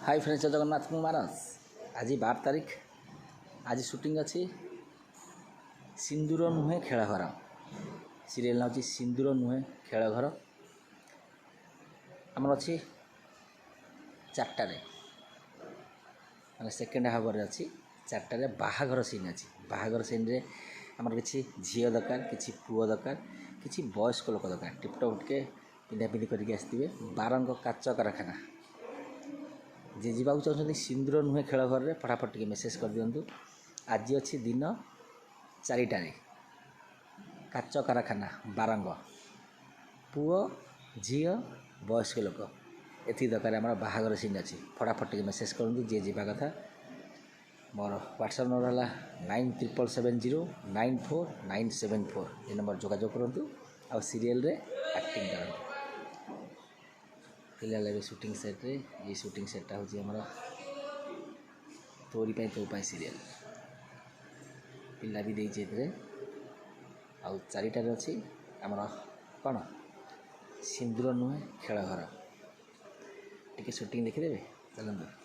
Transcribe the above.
Hi friends Jagannath Kumar आज 12 तारीख आज शूटिंग अच्छी सिंदूर नुहे खेल घर सीरियल ना हो सिंदूर नुहे खेल घर आमर अच्छी 4टारे माने सेकेंड हावर अच्छी 4टारे बाहाघर सीन अच्छी बाहाघर सीन रे आमर किसी झील दरकार किसी पुओ दरकार किसी वयस्क लोक दरकार टिपटप टिके पिंधा पिंधि करके आसवे बारंग काच कारखाना जे जावाक चाहते सिंदूर नुहे खेल घर में फटाफट टे मेसेज कर दिंतु। आज अच्छी दिन 4टारे काच कारखाना बारंग पुओ झी वयस्क लोक ये दरकार आम बाहागर सीन अच्छी फटाफट टे मेसेज करूँ जी जा कथा मोर व्हाट्सएप नंबर है 9770949974 ये नंबर जोगाजोग करूँ आ सीरियल रे एक्टिंग करूँ। पिला लगे शूटिंग सेट रे ये शूटिंग सेटा हूँ आमर तोरी पाई तो पाई सीरियल पिला भी देखे आउ 4टारे अच्छी आमर कौन सिंदूर नुहे खेल घर टी शूटिंग देखीदे चलते।